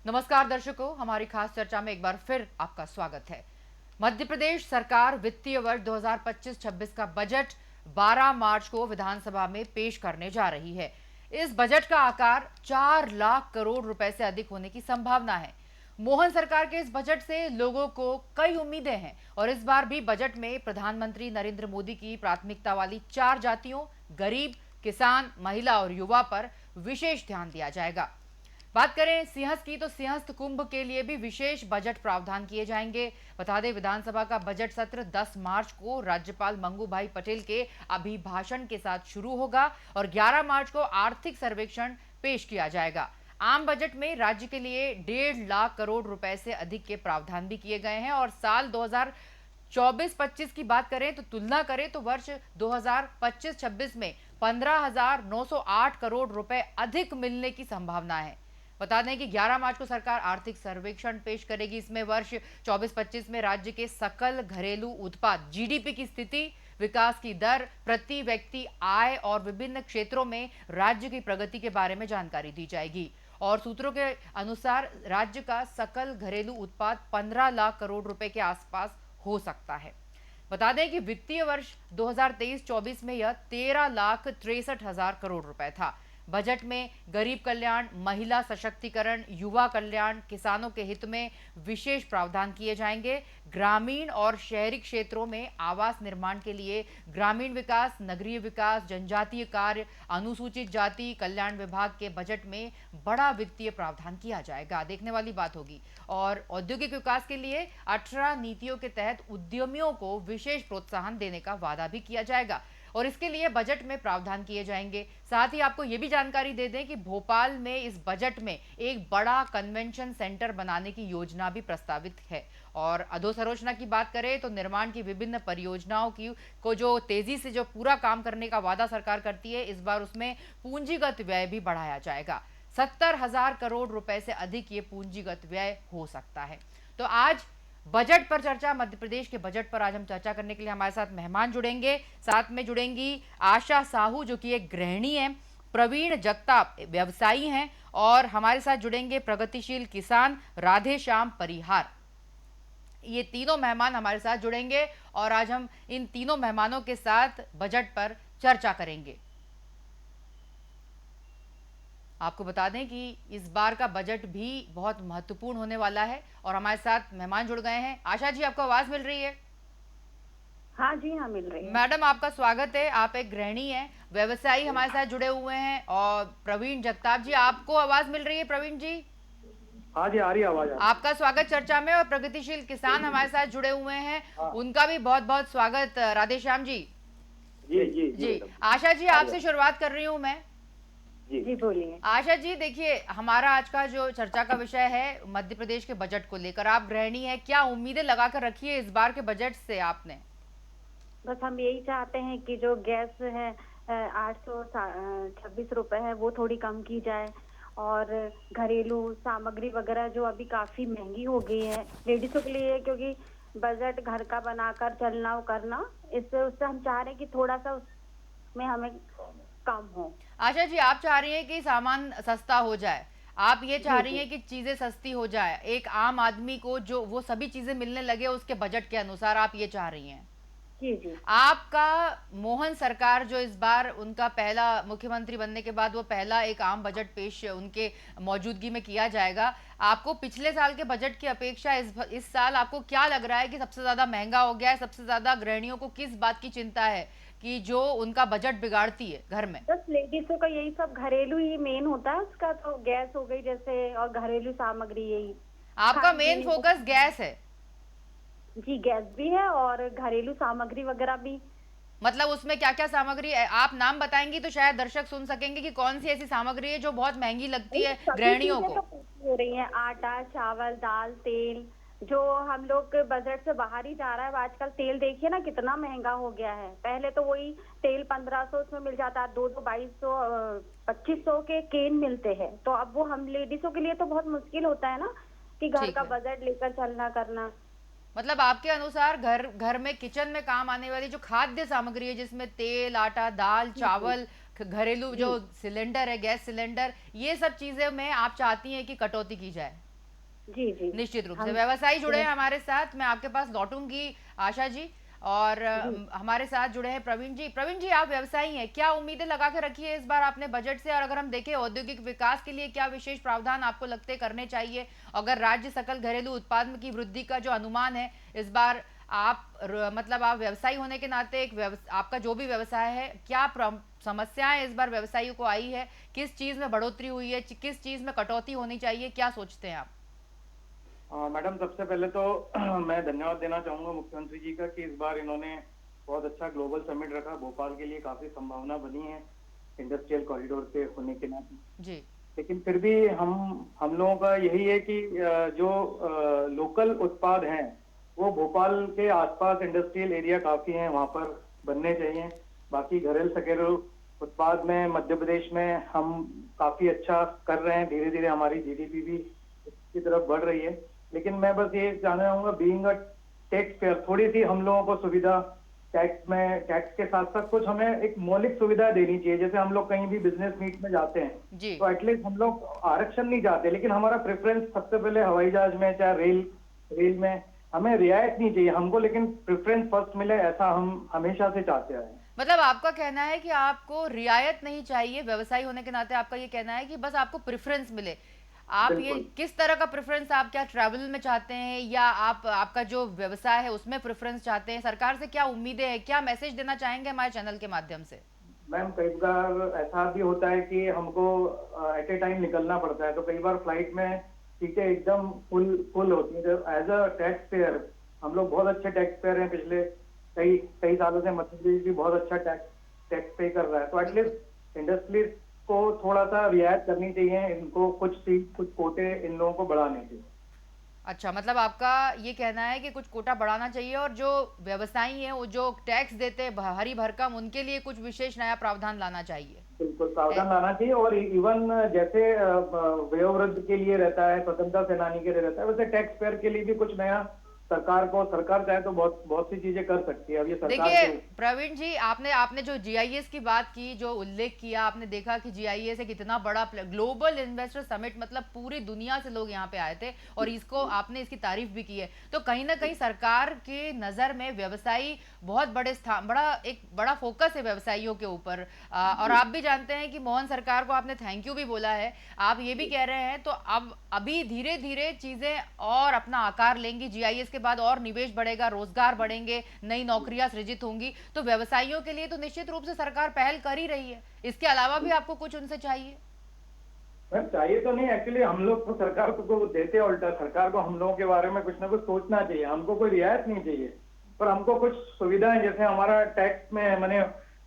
नमस्कार दर्शकों, हमारी खास चर्चा में एक बार फिर आपका स्वागत है। मध्य प्रदेश सरकार वित्तीय वर्ष 2025-26 का बजट 12 मार्च को विधानसभा में पेश करने जा रही है। इस बजट का आकार 4 लाख करोड़ रुपए से अधिक होने की संभावना है। मोहन सरकार के इस बजट से लोगों को कई उम्मीदें हैं और इस बार भी बजट में प्रधानमंत्री नरेंद्र मोदी की प्राथमिकता वाली 4 जातियों गरीब, किसान, महिला और युवा पर विशेष ध्यान दिया जाएगा। बात करें सिंहस्थ की तो सिंहस्थ कुंभ के लिए भी विशेष बजट प्रावधान किए जाएंगे। बता दें, विधानसभा का बजट सत्र 10 मार्च को राज्यपाल मंगू भाई पटेल के अभिभाषण के साथ शुरू होगा और 11 मार्च को आर्थिक सर्वेक्षण पेश किया जाएगा। आम बजट में राज्य के लिए 1.5 लाख करोड़ रुपए से अधिक के प्रावधान भी किए गए हैं और साल 2024-25 की बात करें तो तुलना करें तो वर्ष 2025-26 में 15,908 करोड़ रुपए अधिक मिलने की संभावना है। बता दें कि 11 मार्च को सरकार आर्थिक सर्वेक्षण पेश करेगी। इसमें वर्ष 24-25 में राज्य के सकल घरेलू उत्पाद जीडीपी की स्थिति, विकास की दर, प्रति व्यक्ति आय और विभिन्न क्षेत्रों में राज्य की प्रगति के बारे में जानकारी दी जाएगी। और सूत्रों के अनुसार राज्य का सकल घरेलू उत्पाद 15 लाख करोड़ रुपए के आसपास हो सकता है। बता दें कि वित्तीय वर्ष 2023-24 में यह 13,63,000 करोड़ रुपए था। बजट में गरीब कल्याण, महिला सशक्तिकरण, युवा कल्याण, किसानों के हित में विशेष प्रावधान किए जाएंगे। ग्रामीण और शहरी क्षेत्रों में आवास निर्माण के लिए ग्रामीण विकास, नगरीय विकास, जनजातीय कार्य, अनुसूचित जाति कल्याण विभाग के बजट में बड़ा वित्तीय प्रावधान किया जाएगा। देखने वाली बात होगी। और औद्योगिक विकास के लिए 18 नीतियों के तहत उद्यमियों को विशेष प्रोत्साहन देने का वादा भी किया जाएगा और इसके लिए बजट में प्रावधान किए जाएंगे। साथ ही आपको यह भी जानकारी दे दें कि भोपाल में इस बजट में एक बड़ा कन्वेंशन सेंटर बनाने की योजना भी प्रस्तावित है। और अधोसंरचना की बात करें तो निर्माण की विभिन्न परियोजनाओं को जो तेजी से जो पूरा काम करने का वादा सरकार करती है, इस बार उसमें पूंजीगत व्यय भी बढ़ाया जाएगा। 70,000 करोड़ रुपए से अधिक ये पूंजीगत व्यय हो सकता है। तो आज बजट पर चर्चा, मध्य प्रदेश के बजट पर आज हम चर्चा करने के लिए हमारे साथ मेहमान जुड़ेंगे। साथ में जुड़ेंगी आशा साहू जो कि एक गृहिणी है, प्रवीण जगताप व्यवसायी हैं और हमारे साथ जुड़ेंगे प्रगतिशील किसान राधे श्याम परिहार। ये तीनों मेहमान हमारे साथ जुड़ेंगे और आज हम इन तीनों मेहमानों के साथ बजट पर चर्चा करेंगे। आपको बता दें कि इस बार का बजट भी बहुत महत्वपूर्ण होने वाला है और हमारे साथ मेहमान जुड़ गए हैं। आशा जी, आपको आवाज मिल रही है? हाँ जी, हाँ मिल रही है। मैडम, आपका स्वागत है। आप एक गृहिणी हैं, व्यवसायी हमारे साथ जुड़े हुए हैं। और प्रवीण जगताप जी, आपको आवाज मिल रही है? प्रवीण जी, हाँ जी, आ रही आवाज। आपका स्वागत चर्चा में। और प्रगतिशील किसान हमारे साथ जुड़े हुए हैं, हाँ। उनका भी बहुत बहुत स्वागत। राधेश्याम जी। जी जी जी, आशा जी, आपसे शुरुआत कर रही हूँ मैं। जी बोलिए। आशा जी, देखिए, हमारा आज का जो चर्चा का विषय है मध्य प्रदेश के बजट को लेकर। आप गृहिणी हैं, क्या उम्मीदें लगाकर रखी है इस बार के बजट से आपने? बस हम यही चाहते हैं कि जो गैस है 826 रुपए है वो थोड़ी कम की जाए और घरेलू सामग्री वगैरह जो अभी काफी महंगी हो गई है लेडीजों के लिए, क्योंकि बजट घर का बनाकर चलना करना, इससे उससे हम चाह रहे हैं कि थोड़ा सा उसमें हमें कम हो। आशा जी, आप चाह रही हैं कि सामान सस्ता हो जाए, आप ये चाह रही हैं कि चीजें सस्ती हो जाए, एक आम आदमी को जो वो सभी चीजें मिलने लगे उसके बजट के अनुसार, आप ये चाह रही हैं? जी जी। आपका मोहन सरकार जो इस बार उनका पहला मुख्यमंत्री बनने के बाद वो पहला एक आम बजट पेश उनके मौजूदगी में किया जाएगा। आपको पिछले साल के बजट की अपेक्षा इस साल आपको क्या लग रहा है कि सबसे ज्यादा महंगा हो गया है? सबसे ज्यादा गृहिणियों को किस बात की चिंता है कि जो उनका बजट बिगाड़ती है घर में? बस लेडीजों का यही सब घरेलू ही मेन होता है उसका, तो गैस हो गई जैसे और घरेलू सामग्री, यही आपका मेन फोकस गैस है? जी, गैस भी है और घरेलू सामग्री वगैरह भी। मतलब उसमें क्या क्या सामग्री है? आप नाम बताएंगी तो शायद दर्शक सुन सकेंगे कि कौन सी ऐसी सामग्री है जो बहुत महंगी लगती है गृहिणियों को। हो रही है आटा, चावल, दाल, तेल, जो हम लोग के बजट से बाहर ही जा रहा है। आजकल तेल देखिए ना कितना महंगा हो गया है। पहले तो वही तेल 1500 उसमें मिल जाता है, 2 2200 2500 के केन मिलते हैं। तो अब वो हम लेडीजों के लिए तो बहुत मुश्किल होता है ना कि घर का बजट लेकर चलना करना। मतलब आपके अनुसार घर में किचन में काम आने वाली जो खाद्य सामग्री है, जिसमें तेल, आटा, दाल, चावल, घरेलू जो सिलेंडर है, गैस सिलेंडर, ये सब चीजें में आप चाहती हैं कि कटौती की जाए? जी जी। निश्चित रूप से हम व्यवसायी जुड़े हैं हमारे साथ, मैं आपके पास लौटूंगी आशा जी। और जी हमारे साथ जुड़े हैं प्रवीण जी। प्रवीण जी, आप व्यवसायी हैं, क्या उम्मीदें लगा के रखी है इस बार आपने बजट से? और अगर हम देखें औद्योगिक विकास के लिए क्या विशेष प्रावधान आपको लगते करने चाहिए? अगर राज्य सकल घरेलू उत्पाद की वृद्धि का जो अनुमान है इस बार, मतलब आप व्यवसायी होने के नाते आपका जो भी व्यवसाय है, क्या समस्याएं इस बार व्यवसायियों को आई है? किस चीज में बढ़ोतरी हुई है, किस चीज में कटौती होनी चाहिए, क्या सोचते हैं आप? मैडम, सबसे पहले तो मैं धन्यवाद देना चाहूंगा मुख्यमंत्री जी का कि इस बार इन्होंने बहुत अच्छा ग्लोबल समिट रखा। भोपाल के लिए काफी संभावना बनी है इंडस्ट्रियल कॉरिडोर के होने के नाते। जी। लेकिन फिर भी हम लोगों का यही है कि जो लोकल उत्पाद हैं वो भोपाल के आसपास इंडस्ट्रियल एरिया काफी हैं, वहां पर बनने चाहिए। बाकी घरेलू घरेलू उत्पाद में मध्य प्रदेश में हम काफी अच्छा कर रहे हैं, धीरे धीरे हमारी जीडीपी भी इसकी तरफ बढ़ रही है। लेकिन मैं बस ये जानना चाहूंगा, बीइंग अ टैक्स पेयर, थोड़ी सी हम लोगों को सुविधा टैक्स के साथ साथ कुछ हमें एक मौलिक सुविधा देनी चाहिए। जैसे हम लोग कहीं भी बिजनेस मीट में जाते हैं जी। तो एटलीस्ट हम लोग आरक्षण नहीं चाहते, लेकिन हमारा प्रेफरेंस सबसे पहले हवाई जहाज में चाहे रेल में हमें रियायत नहीं चाहिए हमको, लेकिन प्रेफरेंस फर्स्ट मिले, ऐसा हम हमेशा से चाहते आए हैं। मतलब आपका कहना है कि आपको रियायत नहीं चाहिए, व्यवसायी होने के नाते आपका ये कहना है कि बस आपको प्रेफरेंस मिले। आप ये बिल्कुल। किस तरह का प्रेफरेंस, आप क्या ट्रैवल में चाहते हैं या आप आपका जो व्यवसाय है उसमें प्रेफरेंस चाहते हैं? सरकार से क्या उम्मीदें हैं, क्या मैसेज देना चाहेंगे हमारे चैनल के माध्यम से? मैम, कई बार ऐसा भी होता है कि हमको एट ए टाइम निकलना पड़ता है, तो कई बार फ्लाइट में सीटें एकदम फुल फुल होती हैं। तो एज अ टैक्स पेयर हम लोग बहुत अच्छे टैक्स पेयर हैं, पिछले कई कई सालों से मध्य प्रदेश भी बहुत अच्छा टैक्स पे कर रहा है। तो बिल्कुल। एटलीस्ट इंडस्ट्रीज को थोड़ा सा रियायत करनी चाहिए, इनको कुछ सीट कुछ कोटे इन लोगों को बढ़ाने चाहिए। अच्छा, मतलब आपका ये कहना है कि कुछ कोटा बढ़ाना चाहिए और जो व्यवसायी हैं वो जो टैक्स देते हैं हरी भरकम, उनके लिए कुछ विशेष नया प्रावधान लाना चाहिए। बिल्कुल ए- प्रावधान लाना चाहिए। और इवन जैसे वयोवृद्ध के लिए रहता है, स्वतंत्रता सेनानी के लिए रहता है, वैसे टैक्स पेयर के लिए भी कुछ नया सरकार चाहे तो बहुत बहुत सी चीजें कर सकती है। अब ये सरकार देखिए के प्रवीण जी, आपने आपने जो जीआईएस की बात की, जो उल्लेख किया, आपने देखा कि जीआईएस एक इतना बड़ा ग्लोबल इन्वेस्टर समिट, मतलब पूरी दुनिया से लोग यहाँ पे आए थे और इसको आपने इसकी तारीफ भी की है। तो कहीं ना कहीं सरकार के नजर में व्यवसायी बहुत बड़े स्थान, एक बड़ा फोकस है व्यवसायियों के ऊपर। और आप भी जानते हैं कि मोहन सरकार को आपने थैंक यू भी बोला है, आप ये भी कह रहे हैं। तो अब अभी धीरे धीरे चीजें और अपना आकार लेंगी, जीआईएस के बाद और निवेश बढ़ेगा, रोजगार बढ़ेंगे, नई नौकरियां सृजित होंगी। तो व्यवसायियों के लिए तो निश्चित रूप से सरकार पहल कर ही रही है, इसके अलावा भी आपको कुछ उनसे चाहिए? मैम, चाहिए तो नहीं, एक्चुअली हम लोग तो सरकार को देते हैं उल्टा। सरकार को हम लोगों के बारे में कुछ ना कुछ सोचना चाहिए। हमको कोई रियायत नहीं चाहिए, पर हमको कुछ सुविधाएं, जैसे हमारा टैक्स में मैंने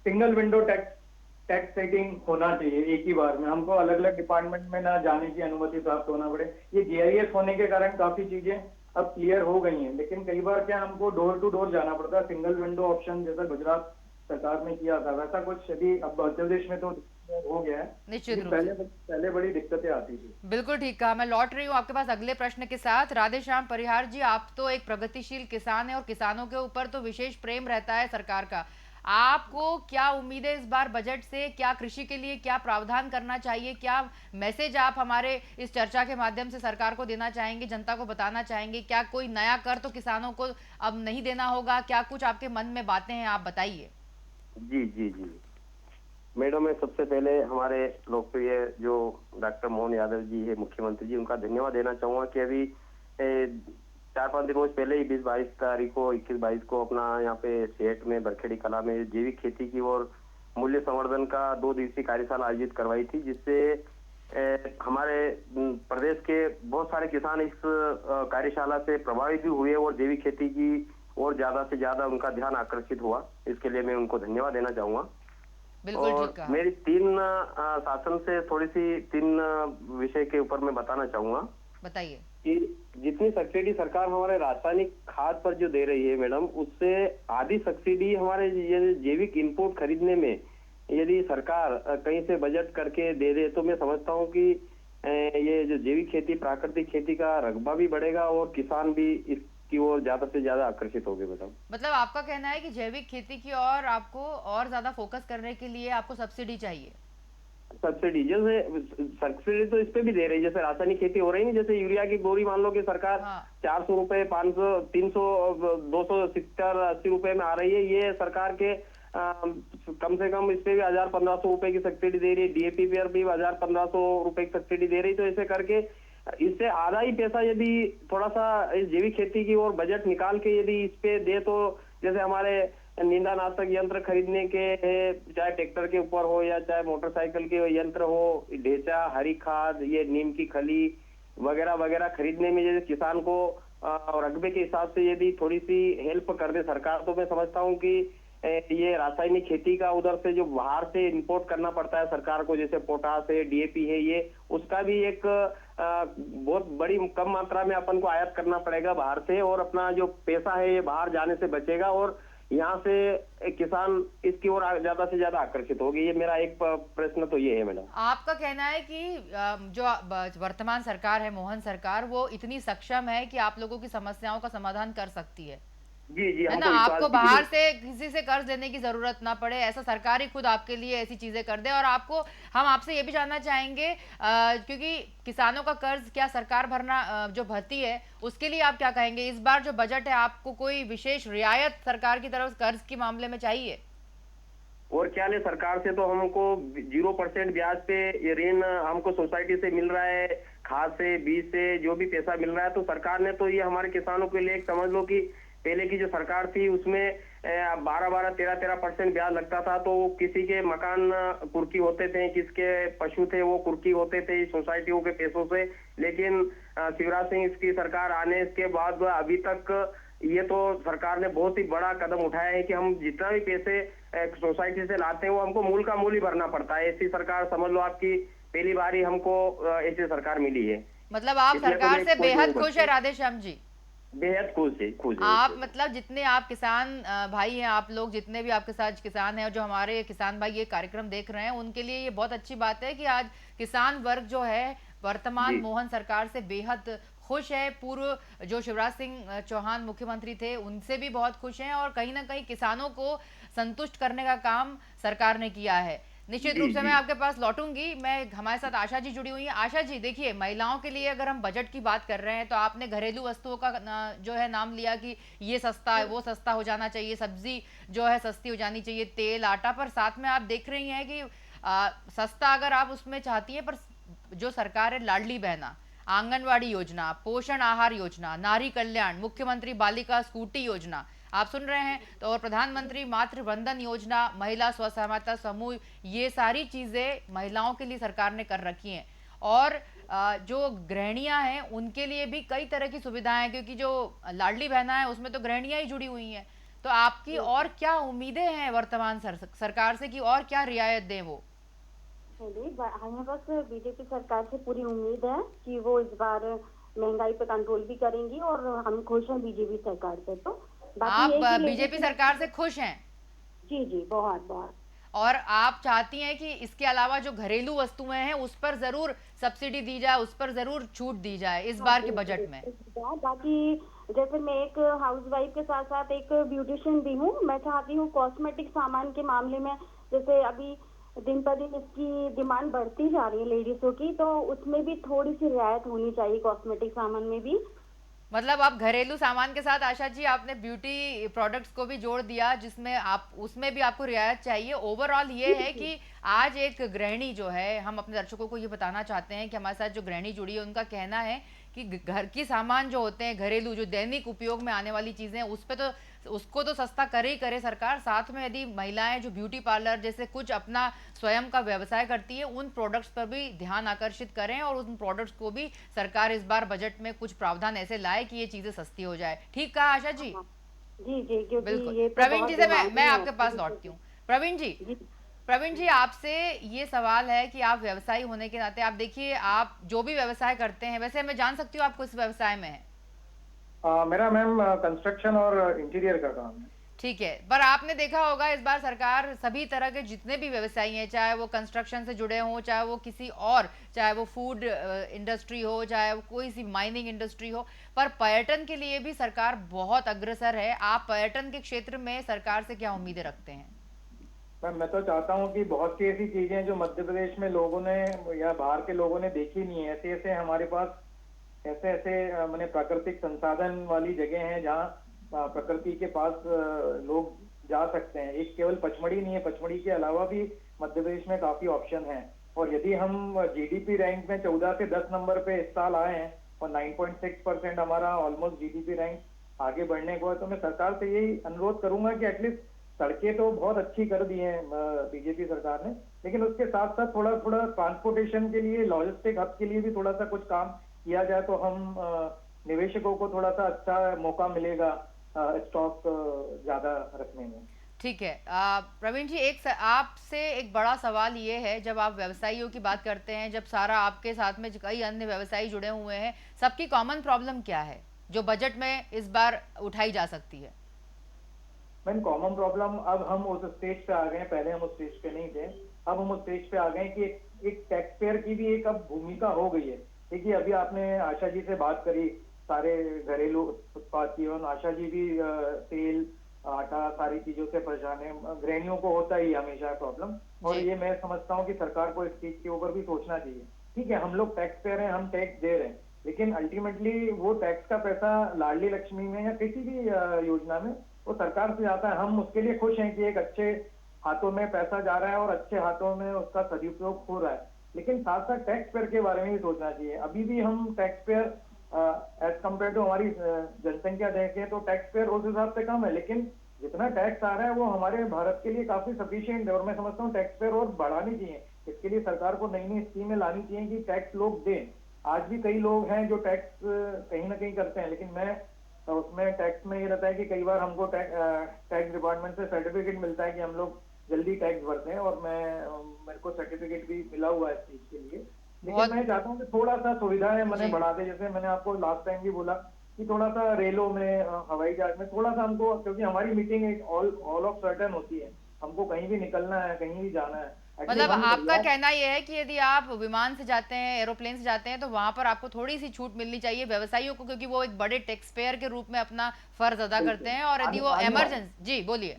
सिंगल विंडो टैक्स सेटिंग होना चाहिए एक ही बार में, हमको अलग अलग डिपार्टमेंट में ना जाने की अनुमति प्राप्त होना पड़े। ये जीआईएस होने के कारण काफी चीजें अब क्लियर हो गई हैं, लेकिन कई बार क्या हमको डोर टू डोर जाना पड़ता है। सिंगल विंडो ऑप्शन जैसा गुजरात सरकार ने किया था, वैसा कुछ यदि अब मध्य प्रदेश में तो हो गया है, निश्चित लेकिन रूप से। पहले बड़ी दिक्कतें आती थी। बिल्कुल ठीक कहा। मैं लौट रही हूँ आपके पास अगले प्रश्न के साथ। राधेश्याम परिहार जी, आप तो एक प्रगतिशील किसान है और किसानों के ऊपर तो विशेष प्रेम रहता है सरकार का। आपको क्या उम्मीद है इस बार बजट से? क्या कृषि के लिए क्या प्रावधान करना चाहिए? क्या मैसेज आप हमारे इस चर्चा के माध्यम से सरकार को देना चाहेंगे, जनता को बताना चाहेंगे? क्या कोई नया कर तो किसानों को अब नहीं देना होगा? क्या कुछ आपके मन में बातें हैं, आप बताइए। जी जी जी मैडम, मैं सबसे पहले हमारे लोकप्रिय जो डॉक्टर मोहन यादव जी है, मुख्यमंत्री जी, उनका धन्यवाद देना चाहूंगा कि अभी 4-5 दिन रोज पहले ही 20-22 तारीख को 21-22 को अपना यहाँ पे सेठ में बरखेड़ी कला में जैविक खेती की और मूल्य संवर्धन का 2 दिवसीय कार्यशाला आयोजित करवाई थी, जिससे हमारे प्रदेश के बहुत सारे किसान इस कार्यशाला से प्रभावित भी हुए और जैविक खेती की और ज्यादा से ज्यादा उनका ध्यान आकर्षित हुआ। इसके लिए मैं उनको धन्यवाद देना चाहूंगा। बिल्कुल ठीक और कहा। मेरी 3 शासन से थोड़ी सी 3 विषय के ऊपर मैं बताना चाहूंगा बताइए। कि जितनी सब्सिडी सरकार हमारे रासायनिक खाद पर जो दे रही है मैडम, उससे आधी सब्सिडी हमारे ये जैविक इनपुट खरीदने में यदि सरकार कहीं से बजट करके दे दे, तो मैं समझता हूँ कि ये जो जैविक खेती, प्राकृतिक खेती का रकबा भी बढ़ेगा और किसान भी इसकी ओर ज्यादा से ज्यादा आकर्षित होंगे मैडम। मतलब आपका कहना है कि जैविक खेती की ओर आपको और ज्यादा फोकस करने के लिए आपको सब्सिडी चाहिए? सब्सिडी, जैसे सब्सिडी तो इस पे भी दे रही है, जैसे रासायनिक खेती हो रही है, जैसे यूरिया की बोरी मान लो कि सरकार हाँ। 400 रुपए, 500, 300, 270, 80 रुपए में आ रही है। ये सरकार के कम से कम इस पे भी 1000-1500 रुपए की सब्सिडी दे रही है। डीएपी पर भी 1000-1500 रुपए की सब्सिडी दे रही है। तो ऐसे करके इससे आधा ही पैसा यदि थोड़ा सा इस जैविक खेती की ओर बजट निकाल के यदि इस पे दे, तो जैसे हमारे निंदानाशक यंत्र खरीदने के, चाहे ट्रैक्टर के ऊपर हो या चाहे मोटरसाइकिल के यंत्र हो, ढेंचा, हरी खाद, ये नीम की खली वगैरह वगैरह खरीदने में यदि किसान को रकबे के हिसाब से यदि थोड़ी सी हेल्प कर दे सरकार, तो मैं समझता हूँ कि ये रासायनिक खेती का उधर से जो बाहर से इंपोर्ट करना पड़ता है सरकार को, जैसे पोटास है, डीएपी है, ये उसका भी एक बहुत बड़ी कम मात्रा में अपन को आयात करना पड़ेगा बाहर से, और अपना जो पैसा है ये बाहर जाने से बचेगा और यहाँ से एक किसान इसकी ओर ज्यादा से ज्यादा आकर्षित होगी। ये मेरा एक प्रश्न तो ये है मैडम। आपका कहना है कि जो वर्तमान सरकार है, मोहन सरकार, वो इतनी सक्षम है कि आप लोगों की समस्याओं का समाधान कर सकती है? जी जी, है ना, आपको बाहर से किसी से कर्ज लेने की जरूरत ना पड़े, ऐसा सरकार ही खुद आपके लिए ऐसी चीजें कर दे। और आपको, हम आपसे ये भी जानना चाहेंगे, क्योंकि किसानों का कर्ज क्या सरकार भरना जो भरती है, उसके लिए आप क्या कहेंगे? इस बार जो बजट है, आपको कोई विशेष रियायत सरकार की तरफ कर्ज के मामले में चाहिए? और क्या ले, सरकार से तो हमको 0% ब्याज पे ये ऋण हमको सोसाइटी से मिल रहा है, खाद से, बीज से जो भी पैसा मिल रहा है। तो सरकार ने तो ये हमारे किसानों के लिए समझ लो कि पहले की जो सरकार थी उसमें 12-12, 13-13% ब्याज लगता था। तो किसी के मकान कुर्की होते थे, किसके पशु थे वो कुर्की होते थे सोसाइटियों के पैसों से। लेकिन शिवराज सिंह की सरकार आने के बाद अभी तक ये तो सरकार ने बहुत ही बड़ा कदम उठाया है कि हम जितना भी पैसे सोसाइटी से लाते हैं वो हमको मूल का मूल ही भरना पड़ता है। ऐसी सरकार समझ लो आपकी पहली बार ही हमको ऐसी सरकार मिली है। मतलब आप सरकार से बेहद खुश है राधेश्याम जी? बेहद खुश है। आप मतलब जितने आप किसान भाई हैं, आप लोग जितने भी आपके साथ किसान हैं और जो हमारे किसान भाई ये कार्यक्रम देख रहे हैं, उनके लिए ये बहुत अच्छी बात है कि आज किसान वर्ग जो है वर्तमान मोहन सरकार से बेहद खुश है। पूर्व जो शिवराज सिंह चौहान मुख्यमंत्री थे, उनसे भी बहुत खुश हैं और कहीं ना कहीं किसानों को संतुष्ट करने का काम सरकार ने किया है। निश्चित रूप से मैं आपके पास लौटूंगी। मैं, हमारे साथ आशा जी जुड़ी हुई हैं। आशा जी, देखिए, महिलाओं के लिए अगर हम बजट की बात कर रहे हैं, तो आपने घरेलू वस्तुओं का जो है नाम लिया कि ये सस्ता है, वो सस्ता हो जाना चाहिए, सब्जी जो है सस्ती हो जानी चाहिए, तेल, आटा, पर साथ में आप देख रही हैं कि सस्ता अगर आप उसमें चाहती हैं, पर जो सरकार है, लाडली बहना, आंगनवाड़ी योजना, पोषण आहार योजना, नारी कल्याण, मुख्यमंत्री बालिका स्कूटी योजना आप सुन रहे हैं, तो और प्रधानमंत्री मातृ वंदन योजना, महिला स्व सहायता समूह, ये सारी चीजें महिलाओं के लिए सरकार ने कर रखी हैं। और जो गृहिणियां हैं उनके लिए भी कई तरह की सुविधाएं हैं, क्योंकि जो लाडली बहना है उसमें तो गृहिणियां ही जुड़ी हुई हैं। तो आपकी और क्या उम्मीदें हैं वर्तमान सरकार से कि और क्या रियायत दें वो? हमें बस बीजेपी सरकार से पूरी उम्मीद है कि वो इस बार महंगाई पे कंट्रोल भी करेंगी और हम खुश हैं बीजेपी सरकार से। तो आप बीजेपी सरकार से खुश हैं? जी जी, बहुत बहुत। और आप चाहती हैं कि इसके अलावा जो घरेलू वस्तुएं हैं उस पर जरूर सब्सिडी दी जाए, उस पर जरूर छूट दी जाए इस बार के बजट में? बाकी जैसे मैं एक हाउसवाइफ के साथ साथ एक ब्यूटिशियन भी हूँ, मैं चाहती हूँ कॉस्मेटिक सामान के मामले में, जैसे अभी दिन पर दिन इसकी डिमांड बढ़ती जा रही है लेडीजों की, तो उसमें भी थोड़ी सी रियायत होनी चाहिए कॉस्मेटिक सामान में भी। मतलब आप घरेलू सामान के साथ आशा जी आपने ब्यूटी प्रोडक्ट्स को भी जोड़ दिया, जिसमें आप उसमें भी आपको रियायत चाहिए। ओवरऑल ये है कि आज एक गृहिणी जो है, हम अपने दर्शकों को ये बताना चाहते हैं कि हमारे साथ जो गृहिणी जुड़ी है उनका कहना है कि घर की सामान जो होते हैं, घरेलू जो दैनिक उपयोग में आने वाली चीजें, उस पे तो उसको तो सस्ता करे ही करे सरकार, साथ में यदि महिलाएं जो ब्यूटी पार्लर जैसे कुछ अपना स्वयं का व्यवसाय करती है, उन प्रोडक्ट्स पर भी ध्यान आकर्षित करें और उन प्रोडक्ट्स को भी सरकार इस बार बजट में कुछ प्रावधान ऐसे लाए कि ये चीजें सस्ती हो जाए। ठीक कहा आशा जी? जी जी, बिल्कुल। प्रवीण जी से मैं आपके पास लौटती हूँ। प्रवीण जी, आपसे ये सवाल है कि आप व्यवसायी होने के नाते, आप देखिए, आप जो भी व्यवसाय करते हैं, वैसे मैं जान सकती हूँ आप किस व्यवसाय में है? मेरा मैम कंस्ट्रक्शन और इंटीरियर का काम है। ठीक है, पर आपने देखा होगा इस बार सरकार सभी तरह के जितने भी व्यवसायी हैं, चाहे वो कंस्ट्रक्शन से जुड़े हों, चाहे वो किसी और, चाहे वो फूड इंडस्ट्री हो, चाहे वो कोई सी माइनिंग इंडस्ट्री हो, पर पर्यटन के लिए भी सरकार बहुत अग्रसर है। आप पर्यटन के क्षेत्र में सरकार से क्या उम्मीदें रखते हैं? मैं तो चाहता हूँ कि बहुत सी ऐसी चीजें जो मध्य प्रदेश में लोगों ने या बाहर के लोगों ने देखी नहीं है, ऐसे ऐसे हमारे पास ऐसे ऐसे मैंने प्राकृतिक संसाधन वाली जगह हैं जहाँ प्रकृति के पास लोग जा सकते हैं। एक केवल पचमढ़ी नहीं है, पचमढ़ी के अलावा भी मध्य प्रदेश में काफी ऑप्शन हैं। और यदि हम जीडीपी रैंक में 14 से 10 नंबर पे इस साल आए हैं और 9.6% हमारा ऑलमोस्ट जीडीपी रैंक आगे बढ़ने को है, तो मैं सरकार से यही अनुरोध करूंगा कि एटलीस्ट सड़कें तो बहुत अच्छी कर दी हैं बीजेपी सरकार ने, लेकिन उसके साथ साथ थोड़ा थोड़ा ट्रांसपोर्टेशन के लिए, लॉजिस्टिक हब के लिए भी थोड़ा सा कुछ काम किया जाए तो हम निवेशकों को थोड़ा सा अच्छा मौका मिलेगा स्टॉक ज्यादा रखने में। ठीक है। प्रवीण जी, आपसे एक बड़ा सवाल ये है, जब आप व्यवसायियों की बात करते हैं, जब सारा आपके साथ में कई अन्य व्यवसायी जुड़े हुए हैं, सबकी कॉमन प्रॉब्लम क्या है जो बजट में इस बार उठाई जा सकती है? मैम, कॉमन प्रॉब्लम, अब हम उस स्टेज पे आ गए हैं, पहले हम उस स्टेज पे नहीं थे, अब हम उस स्टेज पे आ गए कि एक टैक्स पेयर की भी एक अब भूमिका हो गई है। देखिए, अभी आपने आशा जी से बात करी सारे घरेलू उत्पाद की, और आशा जी भी तेल, आटा, सारी चीजों से परेशान है। गृहिणियों को होता ही हमेशा प्रॉब्लम, और ये मैं समझता हूँ कि सरकार को इस चीज के ऊपर भी सोचना चाहिए। ठीक है, हम लोग टैक्स पेयर हैं, हम टैक्स दे रहे हैं, लेकिन अल्टीमेटली वो टैक्स का पैसा लाडली लक्ष्मी में या किसी भी योजना में वो सरकार से जाता है। हम उसके लिए खुश हैं कि एक अच्छे हाथों में पैसा जा रहा है और अच्छे हाथों में उसका सदुपयोग हो रहा है, लेकिन साथ साथ टैक्स पेयर के बारे में भी सोचना चाहिए। अभी भी हम taxpayer as compare to हमारी जनसंख्या देखें तो टैक्स पेयर उस हिसाब से कम है, लेकिन जितना टैक्स आ रहा है वो हमारे भारत के लिए काफी सफिशिएंट है, और मैं समझता हूँ टैक्स पेयर और बढ़ानी चाहिए। इसके लिए सरकार को नई नई स्कीमें लानी चाहिए कि टैक्स लोग दें। आज भी कई लोग हैं जो टैक्स कहीं ना कहीं करते हैं, लेकिन मैं उसमें टैक्स में ये रहता है कि कई बार हमको टैक्स डिपार्टमेंट से सर्टिफिकेट मिलता है कि हम लोग जल्दी टैक्स भरते हैं, और मेरे को सर्टिफिकेट भी मिला हुआ है इस चीज के लिए। लेकिन मैं चाहता हूँ कि थोड़ा सा सुविधाएं मैंने बढ़ा दे, जैसे मैंने आपको लास्ट टाइम भी बोला कि थोड़ा सा रेलों में, हवाई जहाज में थोड़ा सा हमको, क्योंकि हमारी मीटिंग एक ऑल ऑफ सर्टेन होती है, हमको कहीं भी निकलना है, कहीं भी जाना है। मतलब आपका कहना यह है कि यदि आप विमान से जाते हैं, एरोप्लेन से जाते हैं, तो वहां पर आपको थोड़ी सी छूट मिलनी चाहिए व्यवसायियों को, क्योंकि वो एक बड़े टैक्स पेयर के रूप में अपना फर्ज अदा करते हैं, और यदि वो इमरजेंसी। जी बोलिए।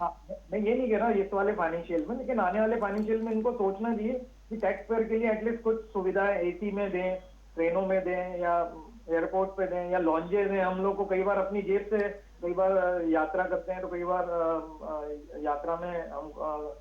मैं ये नहीं कह रहा इस वाले फाइनेंशियल में, लेकिन आने वाले फाइनेंशियल में इनको सोचना चाहिए कि टैक्स पेयर के लिए एटलीस्ट कुछ सुविधाएं एसी में दें, ट्रेनों में दें, या एयरपोर्ट पे दें, या लॉन्जे दें। हम लोग को कई बार अपनी जेब से, कई बार यात्रा करते हैं तो कई बार यात्रा में हम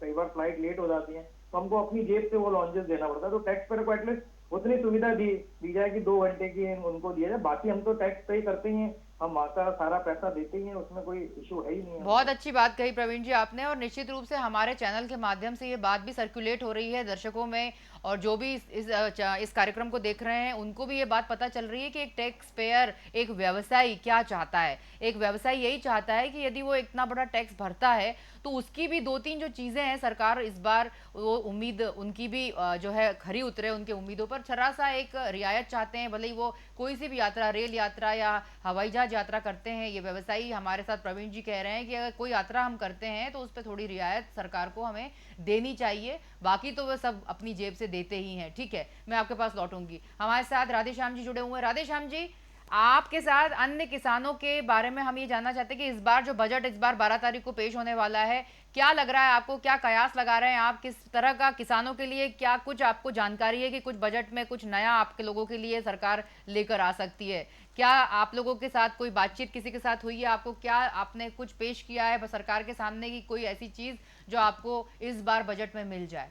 कई बार फ्लाइट लेट हो जाती है, तो हमको अपनी जेब से वो लॉन्जेस देना पड़ता है। तो टैक्स पेयर को एटलीस्ट उतनी सुविधा दी जाए कि 2 घंटे की उनको दिया जाए। बाकी हम तो टैक्स पे करते ही हैं, हम वहाँ का सारा पैसा देते ही हैं, उसमें कोई इशू है ही नहीं है। बहुत अच्छी बात कही प्रवीण जी आपने, और निश्चित रूप से हमारे चैनल के माध्यम से ये बात भी सर्कुलेट हो रही है दर्शकों में, और जो भी इस कार्यक्रम को देख रहे हैं उनको भी ये बात पता चल रही है कि एक टैक्स पेयर, एक व्यवसायी क्या चाहता है। एक व्यवसायी यही चाहता है कि यदि वो इतना बड़ा टैक्स भरता है तो उसकी भी 2-3 जो चीज़ें हैं, सरकार इस बार वो उम्मीद उनकी भी जो है खरी उतरे उनके उम्मीदों पर, थोड़ा सा एक रियायत चाहते हैं, भले ही वो कोई सी भी यात्रा, रेल यात्रा या हवाई जहाज यात्रा करते हैं। ये व्यवसायी हमारे साथ प्रवीण जी कह रहे हैं कि अगर कोई यात्रा हम करते हैं तो उस पर थोड़ी रियायत सरकार को हमें देनी चाहिए, बाकी तो वो सब अपनी जेब से देते ही हैं। ठीक है, मैं आपके पास लौटूंगी। हमारे साथ राधेश्याम जी जुड़े हुए हैं। राधेश्याम जी, आपके साथ अन्य किसानों के बारे में हम ये जानना चाहते हैं कि इस बार जो बजट इस बार 12 तारीख को पेश होने वाला है, क्या लग रहा है आपको, क्या कयास लगा रहे हैं आप, किस तरह का किसानों के लिए, क्या कुछ आपको जानकारी है कि कुछ बजट में कुछ नया आपके लोगों के लिए सरकार लेकर आ सकती है? क्या आप लोगों के साथ कोई बातचीत किसी के साथ हुई है? आपको क्या, आपने कुछ पेश किया है सरकार के सामने की कोई ऐसी चीज जो आपको इस बार बजट में मिल जाए?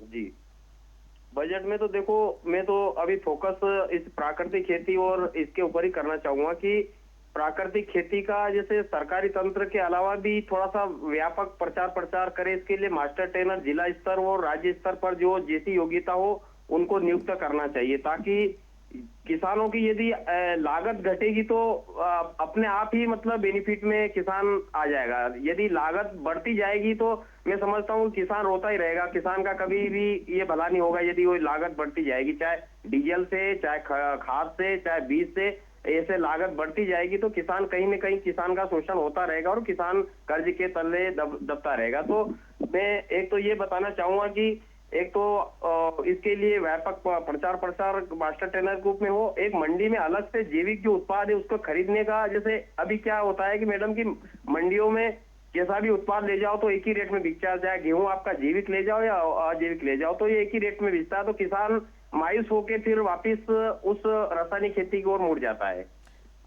जी, बजट में तो देखो, मैं तो अभी फोकस इस प्राकृतिक खेती और इसके ऊपर ही करना चाहूंगा कि प्राकृतिक खेती का जैसे सरकारी तंत्र के अलावा भी थोड़ा सा व्यापक प्रचार करे। इसके लिए मास्टर ट्रेनर जिला स्तर और राज्य स्तर पर जो जैसी योग्यता हो उनको नियुक्त करना चाहिए, ताकि किसानों की यदि लागत घटेगी तो अपने आप ही मतलब बेनिफिट में किसान आ जाएगा। यदि लागत बढ़ती जाएगी तो मैं समझता हूँ किसान रोता ही रहेगा। किसान का कभी भी ये भला नहीं होगा यदि वो लागत बढ़ती जाएगी, चाहे डीजल से, चाहे खाद से, चाहे बीज से। ऐसे लागत बढ़ती जाएगी तो किसान कहीं न कहीं, किसान का शोषण होता रहेगा और किसान कर्ज के तले दबता रहेगा। तो मैं एक तो ये बताना चाहूंगा कि एक तो इसके लिए व्यापक प्रचार मास्टर ट्रेनर के रूप में हो। एक मंडी में अलग से जैविक जो उत्पाद है उसको खरीदने का, जैसे अभी क्या होता है कि मैडम की मंडियों में कैसा भी उत्पाद ले जाओ तो एक ही रेट में बिकता है, चाहे गेहूं आपका जैविक ले जाओ या अजैविक ले जाओ तो ये एक ही रेट में बिकता है। तो किसान मायूस होके फिर वापिस उस रासायनिक खेती की ओर मुड़ जाता है।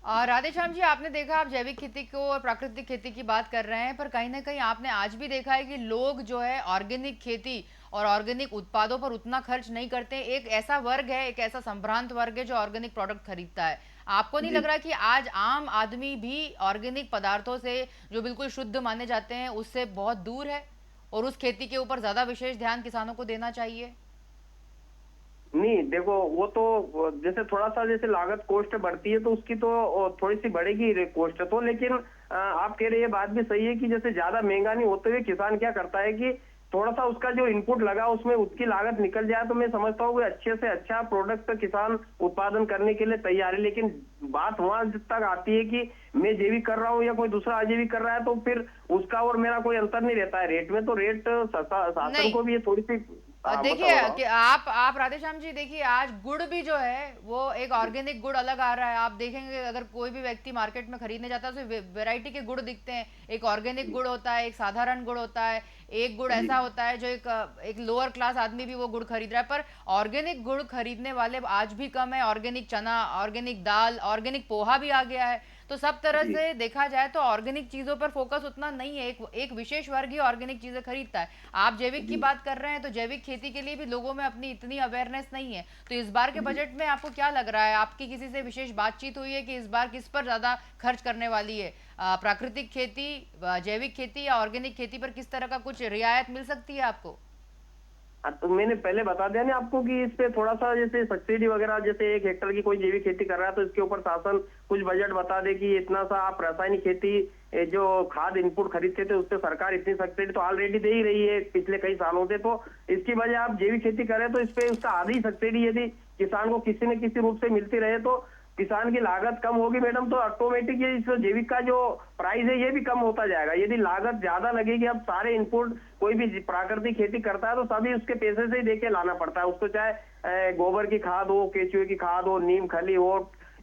राधेश्याम जी, आपने देखा, आप जैविक खेती को और प्राकृतिक खेती की बात कर रहे हैं, पर कहीं ना कहीं आपने आज भी देखा है कि लोग जो है ऑर्गेनिक खेती और ऑर्गेनिक उत्पादों पर उतना खर्च नहीं करते। एक ऐसा वर्ग है, एक ऐसा संभ्रांत वर्ग है जो ऑर्गेनिक प्रोडक्ट खरीदता है। आपको नहीं लग रहा कि आज आम आदमी भी ऑर्गेनिक पदार्थों से, जो बिल्कुल शुद्ध माने जाते हैं, उससे बहुत दूर है और उस खेती के ऊपर ज्यादा विशेष ध्यान किसानों को देना चाहिए? नहीं देखो, वो तो जैसे थोड़ा सा जैसे लागत कॉस्ट बढ़ती है तो उसकी तो थोड़ी सी बढ़ेगी कॉस्ट तो, लेकिन आप कह रहे हैं बात भी सही है कि जैसे ज्यादा महंगा नहीं होते हुए किसान क्या करता है कि थोड़ा सा उसका जो इनपुट लगा उसमें उसकी लागत निकल जाए तो मैं समझता हूँ कि अच्छे से अच्छा प्रोडक्ट किसान उत्पादन करने के लिए तैयार है। लेकिन बात वहां तक आती है कि मैं जैविक कर रहा हूँ या कोई दूसरा अजैविक कर रहा है तो फिर उसका और मेरा कोई अंतर नहीं रहता है रेट में। तो रेट शासन नहीं। को भी ये थोड़ी सी देखिए कि आप राधेश्याम जी देखिए, आज गुड़ भी जो है वो एक ऑर्गेनिक गुड़ अलग आ रहा है। आप देखेंगे अगर कोई भी व्यक्ति मार्केट में खरीदने जाता है तो वैरायटी के गुड़ दिखते हैं। एक ऑर्गेनिक गुड़ होता है, एक साधारण गुड़ होता है, एक गुड़ ऐसा होता है जो एक लोअर क्लास आदमी भी वो गुड़ खरीद रहा है। पर ऑर्गेनिक गुड़ खरीदने वाले आज भी कम है। ऑर्गेनिक चना, ऑर्गेनिक दाल, ऑर्गेनिक पोहा भी आ गया है। तो सब तरह से देखा जाए तो ऑर्गेनिक चीजों पर फोकस उतना नहीं है। एक विशेष वर्ग ही ऑर्गेनिक चीजें खरीदता है। आप जैविक की बात कर रहे हैं तो जैविक खेती के लिए भी लोगों में अपनी इतनी अवेयरनेस नहीं है। तो इस बार के बजट में आपको क्या लग रहा है? आपकी किसी से विशेष बातचीत हुई है कि इस बार किस पर ज्यादा खर्च करने वाली है? प्राकृतिक खेती, जैविक खेती या ऑर्गेनिक खेती पर किस तरह का कुछ रियायत मिल सकती है आपको? तो मैंने पहले बता दिया ना आपको कि इस पे थोड़ा सा जैसे सब्सिडी वगैरह, जैसे 1 हेक्टेयर की कोई जैविक खेती कर रहा है तो इसके ऊपर शासन कुछ बजट बता दे कि इतना सा आप रासायनिक खेती जो खाद इनपुट खरीदते थे उस पे सरकार इतनी सब्सिडी तो ऑलरेडी दे ही रही है पिछले कई सालों से। तो इसकी वजह आप जैविक खेती करें तो इस पे उसका आधी सब्सिडी यदि किसान को किसी न किसी रूप से मिलती रहे तो किसान की लागत कम होगी मैडम। तो ऑटोमेटिक ये इस जैविक का जो प्राइस है ये भी कम होता जाएगा। यदि लागत ज्यादा लगेगी, अब सारे इनपुट कोई भी प्राकृतिक खेती करता है तो सभी उसके पैसे से ही देके लाना पड़ता है उसको, चाहे गोबर की खाद हो, केचुए की खाद हो, नीम खली हो,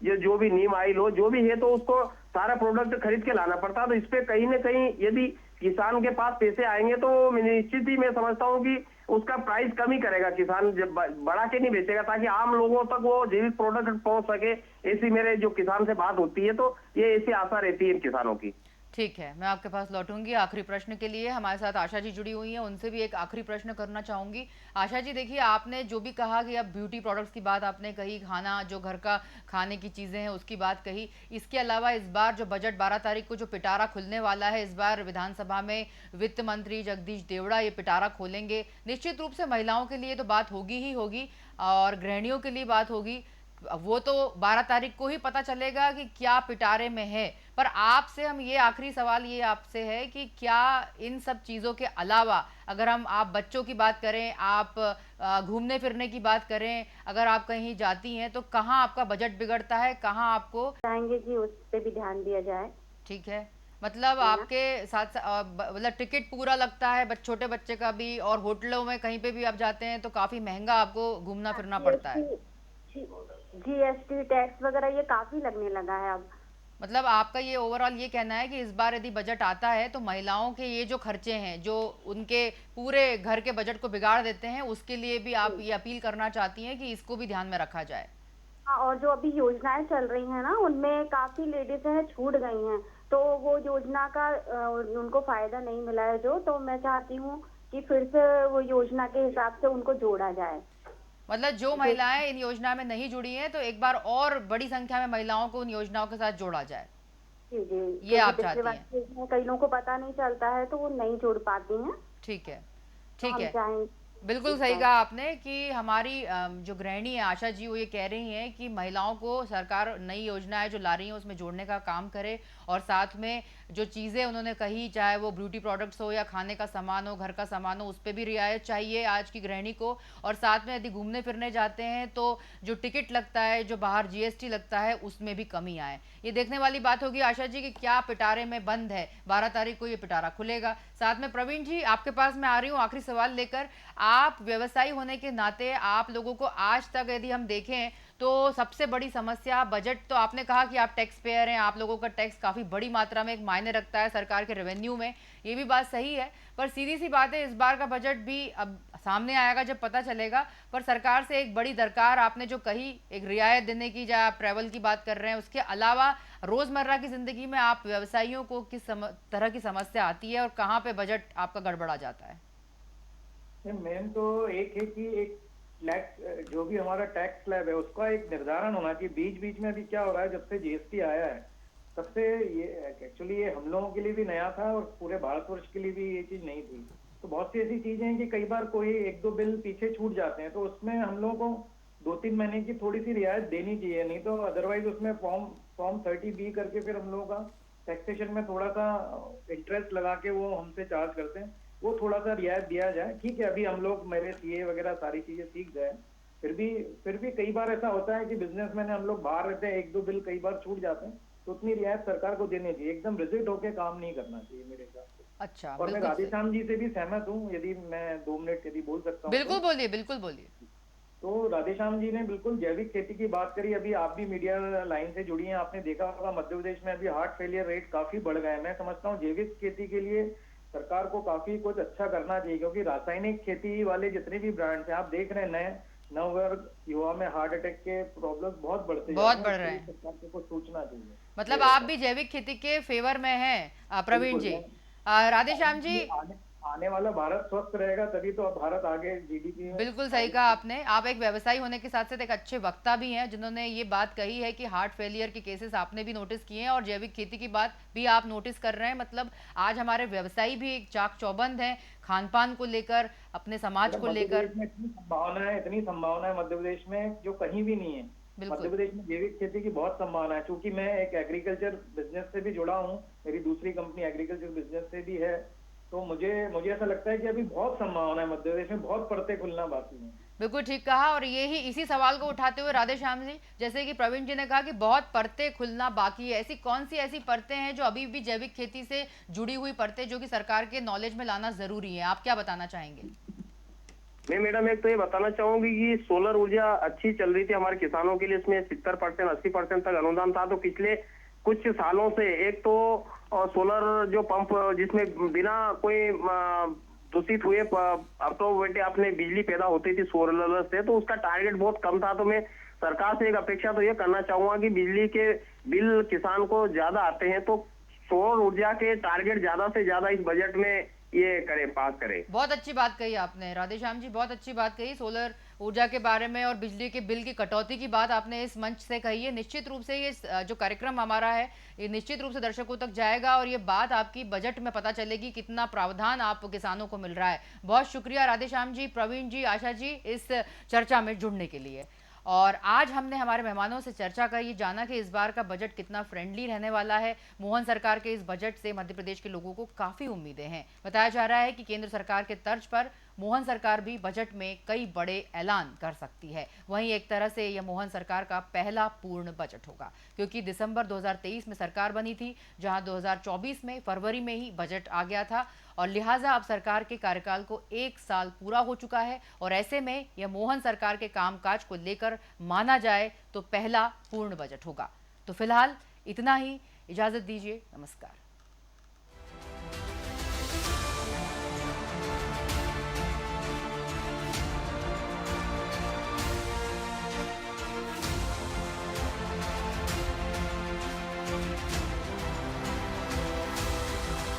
ये जो भी नीम ऑयल हो, जो भी है तो उसको सारा प्रोडक्ट खरीद के लाना पड़ता है। तो इस पे कहीं ना कहीं यदि किसान के पास पैसे आएंगे तो निश्चित ही मैं समझता हूँ कि उसका प्राइस कम ही करेगा किसान, जब बढ़ा के नहीं बेचेगा ताकि आम लोगों तक वो जैविक प्रोडक्ट पहुंच सके। ऐसी मेरे जो किसान से बात होती है तो ये ऐसी आशा रहती है किसानों की। ठीक है, मैं आपके पास लौटूंगी आखिरी प्रश्न के लिए। हमारे साथ आशा जी जुड़ी हुई हैं, उनसे भी एक आखिरी प्रश्न करना चाहूंगी। आशा जी देखिए, आपने जो भी कहा कि अब ब्यूटी प्रोडक्ट्स की बात आपने कही, खाना जो घर का खाने की चीज़ें हैं उसकी बात कही। इसके अलावा इस बार जो बजट 12 तारीख को जो पिटारा खुलने वाला है, इस बार विधानसभा में वित्त मंत्री जगदीश देवड़ा ये पिटारा खोलेंगे। निश्चित रूप से महिलाओं के लिए तो बात होगी ही होगी और गृहिणियों के लिए बात होगी। वो तो 12 तारीख को ही पता चलेगा कि क्या पिटारे में है। पर आपसे हम ये आखिरी सवाल ये आपसे है कि क्या इन सब चीज़ों के अलावा अगर आप बच्चों की बात करें, आप घूमने फिरने की बात करें, अगर आप कहीं जाती हैं तो कहाँ आपका बजट बिगड़ता है, कहाँ आपको चाहेंगे कि उस पे भी ध्यान दिया जाए? ठीक है, मतलब आपके साथ मतलब टिकट पूरा लगता है छोटे बच्चे का भी, और होटलों में कहीं पे भी आप जाते हैं तो काफ़ी महंगा आपको घूमना फिरना पड़ता है। जीएसटी टैक्स वगैरह ये काफी लगने लगा है अब। मतलब आपका ये ओवरऑल ये कहना है कि इस बार यदि बजट आता है तो महिलाओं के ये जो खर्चे हैं जो उनके पूरे घर के बजट को बिगाड़ देते हैं, उसके लिए भी आप ये अपील करना चाहती हैं कि इसको भी ध्यान में रखा जाए? हाँ, और जो अभी योजनाएं चल रही हैं ना उनमें काफी लेडीज हैं छूट गई हैं, तो वो योजना का उनको फायदा नहीं मिला है जो, तो मैं चाहती हूँ कि फिर से वो योजना के हिसाब से उनको जोड़ा जाए। मतलब जो महिलाएं इन योजना में नहीं जुड़ी हैं तो एक बार और बड़ी संख्या में महिलाओं को उन योजनाओं के साथ जोड़ा जाए, जी जी, ये आप चाहती हैं? कई लोगों को पता नहीं चलता है तो वो नहीं जोड़ पाती हैं। ठीक है, ठीक हम है, चाहेंगे बिल्कुल सही कहा आपने कि हमारी जो गृहिणी है आशा जी, वो ये कह रही हैं कि महिलाओं को सरकार नई योजनाएं जो ला रही है उसमें जोड़ने का काम करे, और साथ में जो चीज़ें उन्होंने कही, चाहे वो ब्यूटी प्रोडक्ट्स हो या खाने का सामान हो, घर का सामान हो, उस पर भी रियायत चाहिए आज की गृहिणी को। और साथ में यदि घूमने फिरने जाते हैं तो जो टिकट लगता है, जो बाहर जीएसटी लगता है, उसमें भी कमी आए। ये देखने वाली बात होगी आशा जी कि क्या पिटारे में बंद है। 12 तारीख को ये पिटारा खुलेगा। साथ में प्रवीण जी आपके पास मैं आ रही हूँ आखिरी सवाल लेकर। आप व्यवसायी होने के नाते आप लोगों को आज तक यदि हम देखें तो सबसे बड़ी समस्या बजट, तो आपने कहा कि आप टैक्स पेयर हैं, आप लोगों का टैक्स काफ़ी बड़ी मात्रा में एक मायने रखता है सरकार के रेवेन्यू में, ये भी बात सही है। पर सीधी सी बात है, इस बार का बजट भी अब सामने आएगा जब पता चलेगा। पर सरकार से एक बड़ी दरकार आपने जो कही, एक रियायत देने की, जहाँ आप ट्रैवल की बात कर रहे हैं, उसके अलावा रोज़मर्रा की ज़िंदगी में आप व्यवसायियों को किस तरह की समस्या आती है और कहाँ पे बजट आपका गड़बड़ा जाता है? मेन तो एक है कि एक जो भी हमारा टैक्स स्लैब है उसका एक निर्धारण होना चाहिए। बीच बीच में अभी क्या हो रहा है, जब से जीएसटी आया है तब से ये एक्चुअली ये हम लोगों के लिए भी नया था और पूरे भारतवर्ष के लिए भी ये चीज नहीं थी। तो बहुत सी ऐसी चीजें हैं कि कई बार कोई एक दो बिल पीछे छूट जाते हैं, तो उसमें हम लोगों को 2-3 महीने की थोड़ी सी रियायत देनी चाहिए, नहीं तो अदरवाइज उसमें फॉर्म 30B करके फिर हम लोगों का टैक्सेशन में थोड़ा सा इंटरेस्ट लगा के वो हमसे चार्ज करते हैं, वो थोड़ा सा रियायत दिया जाए। ठीक है, अभी हम लोग मेरे सीए वगैरह सारी चीजें सीख गए, फिर भी कई बार ऐसा होता है कि बिजनेसमैन हम लोग बाहर रहते हैं, एक दो बिल कई बार छूट जाते हैं, तो उतनी रियायत सरकार को देनी चाहिए। एकदम रिजिड होके काम नहीं करना चाहिए मेरे हिसाब से। अच्छा, और मैं राधेश्याम जी से भी सहमत हूँ, यदि मैं 2 मिनट यदि बोल सकता हूँ। बिल्कुल बोलिए, बिल्कुल बोलिए। तो राधेश्याम जी ने बिल्कुल जैविक खेती की बात करी। अभी आप भी मीडिया लाइन से जुड़ी हैं, आपने देखा होगा मध्य प्रदेश में अभी हार्ट फेलियर रेट काफी बढ़ गए हैं। मैं समझता हूँ जैविक खेती के लिए सरकार को काफी कुछ अच्छा करना चाहिए, क्योंकि रासायनिक खेती वाले जितने भी ब्रांड्स हैं, आप देख रहे हैं नए नववर्ग युवा में हार्ट अटैक के प्रॉब्लम्स बहुत बढ़ रहे हैं। सरकार को कुछ सोचना चाहिए। मतलब आप भी जैविक खेती के फेवर में हैं प्रवीण जी। राधेश्याम जी, आने वाला भारत स्वस्थ रहेगा तभी तो अब भारत आगे जीडीपी में। बिल्कुल सही कहा आपने। आप एक व्यवसायी होने के साथ साथ एक अच्छे वक्ता भी हैं, जिन्होंने ये बात कही है कि हार्ट फेलियर के केसेस आपने भी नोटिस किए हैं और जैविक खेती की बात भी आप नोटिस कर रहे हैं। मतलब आज हमारे व्यवसायी भी एक चाक चौबंद हैं खान पान को लेकर, अपने समाज को लेकर। इतनी संभावना है मध्य प्रदेश में जो कहीं भी नहीं है। मध्य प्रदेश में जैविक खेती की बहुत संभावना है। चूंकि मैं एक एग्रीकल्चर बिजनेस से भी जुड़ा हूँ, मेरी दूसरी कंपनी एग्रीकल्चर बिजनेस से भी है, तो मुझे ऐसा लगता है कि अभी बहुत संभावना है मध्य प्रदेश में, बहुत परतें खुलना बाकी है। बिल्कुल ठीक कहा। और यही इसी सवाल को उठाते हुए राधेश्याम जी, जैसे कि प्रवीण जी ने कहा कि बहुत परतें खुलना बाकी है, ऐसी कौन सी ऐसी परतें हैं जो अभी भी जैविक खेती से जुड़ी हुई परतें जो कि सरकार के नॉलेज में लाना जरूरी है? आप क्या बताना चाहेंगे? मैं मैडम एक तो ये बताना चाहूंगी कि सोलर ऊर्जा अच्छी चल रही थी हमारे किसानों के लिए, इसमें 70% 80% तक अनुदान था। तो पिछले कुछ सालों से एक तो सोलर जो पंप जिसमें बिना कोई दूषित हुए ऑटोमेटिक अपने बिजली पैदा होती थी सोलर से, तो उसका टारगेट बहुत कम था। तो मैं सरकार से एक अपेक्षा तो ये करना चाहूंगा कि बिजली के बिल किसान को ज्यादा आते हैं, तो सौर ऊर्जा के टारगेट ज्यादा से ज्यादा इस बजट में ये करे, पास करे। बहुत अच्छी बात कही आपने राधेश्याम जी, बहुत अच्छी बात कही। सोलर ऊर्जा के बारे में और बिजली के बिल की कटौती की बात आपने इस मंच से कही है। निश्चित रूप से ये जो कार्यक्रम हमारा है, ये निश्चित रूप से दर्शकों तक जाएगा और ये बात आपकी बजट में पता चलेगी, कितना प्रावधान आप किसानों को मिल रहा है। बहुत शुक्रिया राधेश्याम जी, प्रवीण जी, आशा जी, इस चर्चा में जुड़ने के लिए। और आज हमने हमारे मेहमानों से चर्चा कर ये जाना कि इस बार का बजट कितना फ्रेंडली रहने वाला है। मोहन सरकार के इस बजट से मध्य प्रदेश के लोगों को काफ़ी उम्मीदें हैं। बताया जा रहा है कि केंद्र सरकार के तर्ज पर मोहन सरकार भी बजट में कई बड़े ऐलान कर सकती है। वहीं एक तरह से यह मोहन सरकार का पहला पूर्ण बजट होगा, क्योंकि दिसंबर 2023 में सरकार बनी थी, जहां 2024 में फरवरी में ही बजट आ गया था और लिहाजा अब सरकार के कार्यकाल को 1 साल पूरा हो चुका है और ऐसे में यह मोहन सरकार के कामकाज को लेकर माना जाए तो पहला पूर्ण बजट होगा। तो फिलहाल इतना ही, इजाजत दीजिए, नमस्कार।